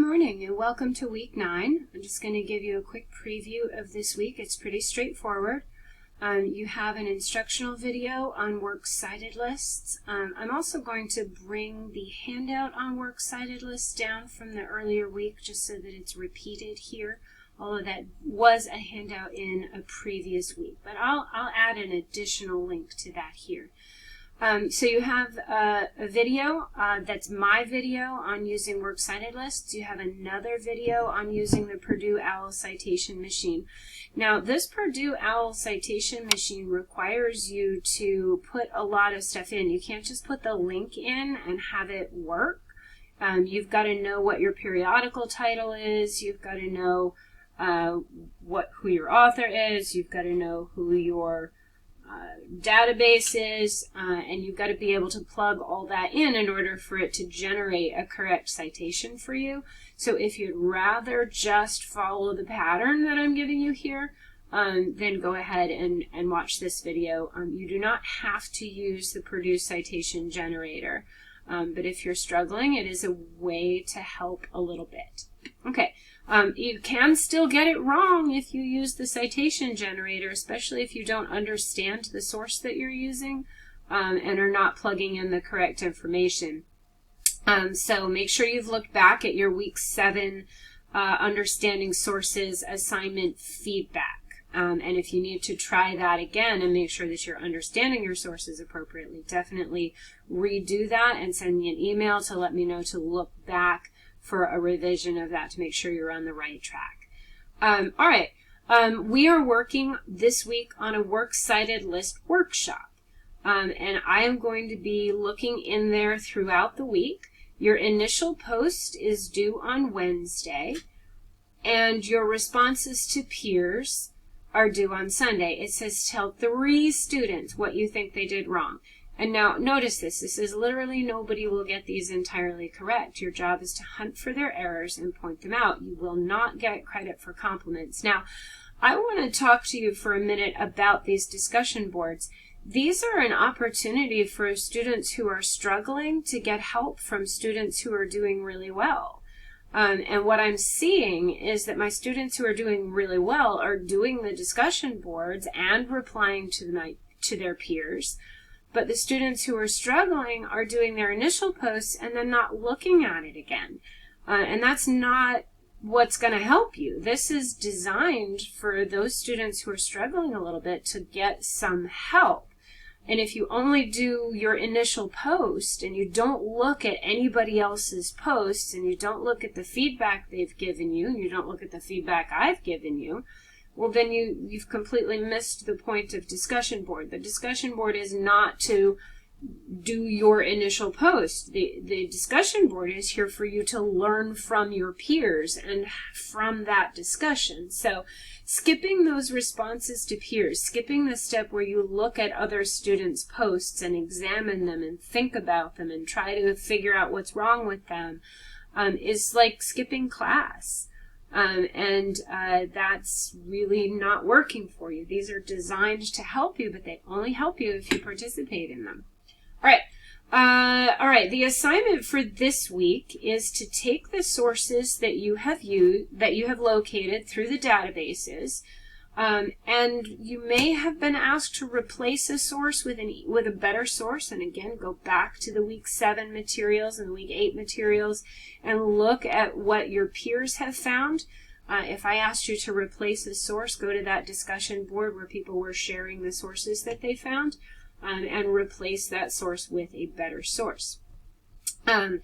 morning and welcome to week 9. I'm just going to give you a quick preview of this week. It's pretty straightforward. You have an instructional video on works cited lists. I'm also going to bring the handout on works cited lists down from the earlier week just so that it's repeated here, although that was a handout in a previous week. But I'll add an additional link to that here. So you have a video, that's my video on using works cited lists. You have another video on using the Purdue OWL citation machine. Now this Purdue OWL citation machine requires you to put a lot of stuff in. You can't just put the link in and have it work. You've got to know what your periodical title is. You've got to know who your author is. You've got to know who your database is, and you've got to be able to plug all that in order for it to generate a correct citation for you. So if you'd rather just follow the pattern that I'm giving you here, then go ahead and watch this video. You do not have to use the Purdue citation generator, but if you're struggling, it is a way to help a little bit. Okay. You can still get it wrong if you use the citation generator, especially if you don't understand the source that you're using and are not plugging in the correct information. So make sure you've looked back at your week 7 understanding sources assignment feedback. And if you need to try that again and make sure that you're understanding your sources appropriately, definitely redo that and send me an email to let me know to look back for a revision of that to make sure you're on the right track. All right, we are working this week on a works cited list workshop, and I am going to be looking in there throughout the week. Your initial post is due on Wednesday, and your responses to peers are due on Sunday. It says tell 3 students what you think they did wrong. And now notice this is literally nobody will get these entirely correct. Your job is to hunt for their errors and point them out. You will not get credit for compliments. Now, I want to talk to you for a minute about these discussion boards. These are an opportunity for students who are struggling to get help from students who are doing really well. And what I'm seeing is that my students who are doing really well are doing the discussion boards and replying to their peers. But the students who are struggling are doing their initial posts and then not looking at it again. And that's not what's going to help you. This is designed for those students who are struggling a little bit to get some help. And if you only do your initial post and you don't look at anybody else's posts and you don't look at the feedback they've given you and you don't look at the feedback I've given you, well, then you've completely missed the point of discussion board. The discussion board is not to do your initial post. The discussion board is here for you to learn from your peers and from that discussion. So skipping those responses to peers, skipping the step where you look at other students' posts and examine them and think about them and try to figure out what's wrong with them, is like skipping class. That's really not working for you. These are designed to help you, but they only help you if you participate in them. All right. The assignment for this week is to take the sources that you have located through the databases, and you may have been asked to replace a source with a better source. And again, go back to the week 7 materials and the week 8 materials and look at what your peers have found. If I asked you to replace a source, go to that discussion board where people were sharing the sources that they found, and replace that source with a better source. And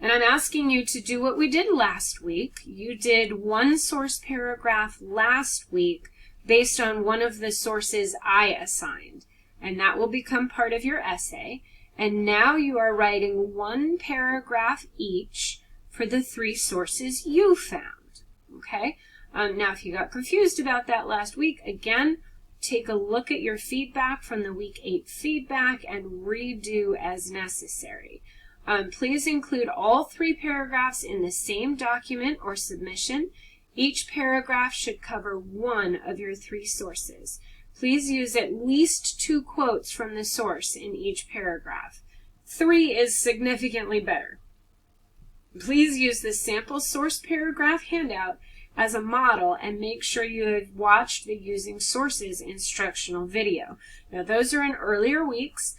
I'm asking you to do what we did last week. You did one source paragraph last week based on one of the sources I assigned, and that will become part of your essay. And now you are writing one paragraph each for the 3 sources you found. Okay? Now, if you got confused about that last week, again, take a look at your feedback from the week 8 feedback and redo as necessary. Please include all 3 paragraphs in the same document or submission. Each paragraph should cover one of your 3 sources. Please use at least 2 quotes from the source in each paragraph. 3 is significantly better. Please use the sample source paragraph handout as a model and make sure you have watched the Using Sources instructional video. Now those are in earlier weeks,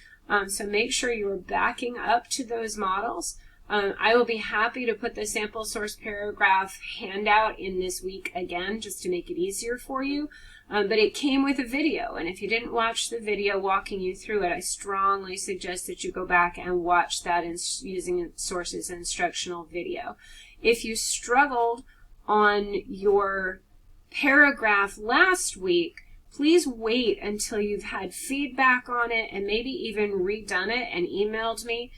so make sure you are backing up to those models. I will be happy to put the sample source paragraph handout in this week again, just to make it easier for you. But it came with a video, and if you didn't watch the video walking you through it, I strongly suggest that you go back and watch that Using Sources instructional video. If you struggled on your paragraph last week, please wait until you've had feedback on it and maybe even redone it and emailed me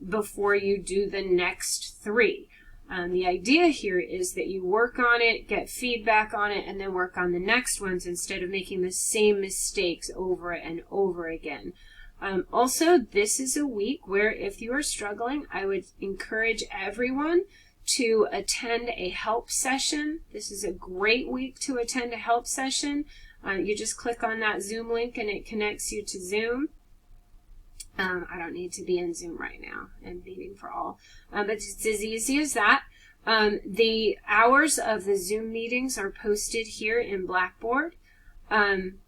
before you do the next 3. The idea here is that you work on it, get feedback on it, and then work on the next ones instead of making the same mistakes over and over again. Also, this is a week where if you are struggling, I would encourage everyone to attend a help session. This is a great week to attend a help session. You just click on that Zoom link and it connects you to Zoom. I don't need to be in Zoom right now and Meeting for All, but it's as easy as that. The hours of the Zoom meetings are posted here in Blackboard.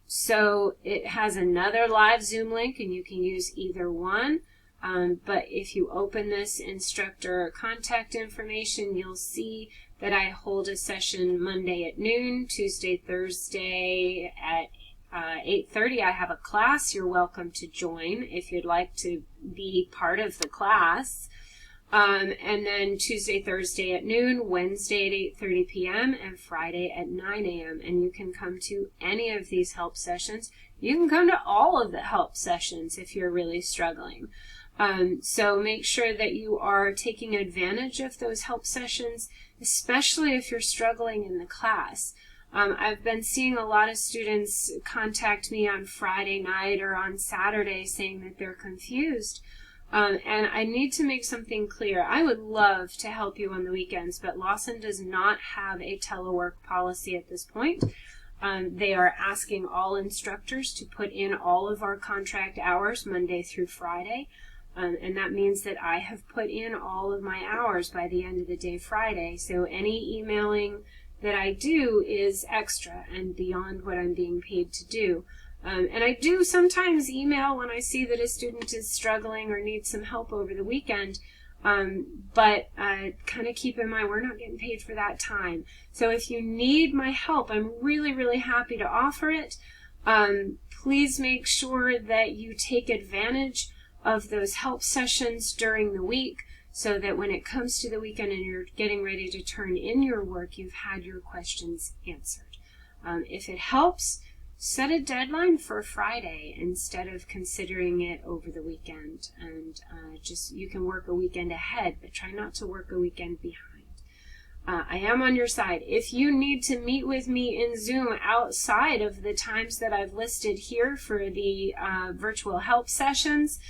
So it has another live Zoom link and you can use either one. But if you open this instructor contact information, you'll see that I hold a session Monday at noon, Tuesday, Thursday at 8:30. I have a class you're welcome to join if you'd like to be part of the class. And then Tuesday, Thursday at noon, Wednesday at 8:30 p.m., and Friday at 9 a.m. And you can come to any of these help sessions. You can come to all of the help sessions if you're really struggling. So make sure that you are taking advantage of those help sessions, especially if you're struggling in the class. I've been seeing a lot of students contact me on Friday night or on Saturday saying that they're confused. And I need to make something clear. I would love to help you on the weekends, but Lawson does not have a telework policy at this point. They are asking all instructors to put in all of our contract hours Monday through Friday. And that means that I have put in all of my hours by the end of the day Friday. So any emailing that I do is extra and beyond what I'm being paid to do. And I do sometimes email when I see that a student is struggling or needs some help over the weekend, but kind of keep in mind we're not getting paid for that time. So if you need my help, I'm really, really happy to offer it. Please make sure that you take advantage of those help sessions during the week, so that when it comes to the weekend and you're getting ready to turn in your work, you've had your questions answered. If it helps, set a deadline for Friday instead of considering it over the weekend. And you can work a weekend ahead, but try not to work a weekend behind. I am on your side. If you need to meet with me in Zoom outside of the times that I've listed here for the virtual help sessions,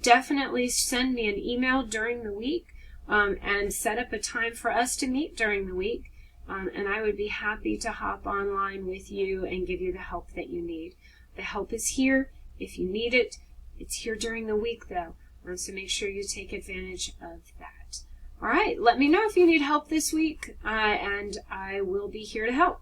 definitely send me an email during the week and set up a time for us to meet during the week. And I would be happy to hop online with you and give you the help that you need. The help is here if you need it. It's here during the week though, so make sure you take advantage of that. All right, let me know if you need help this week, and I will be here to help.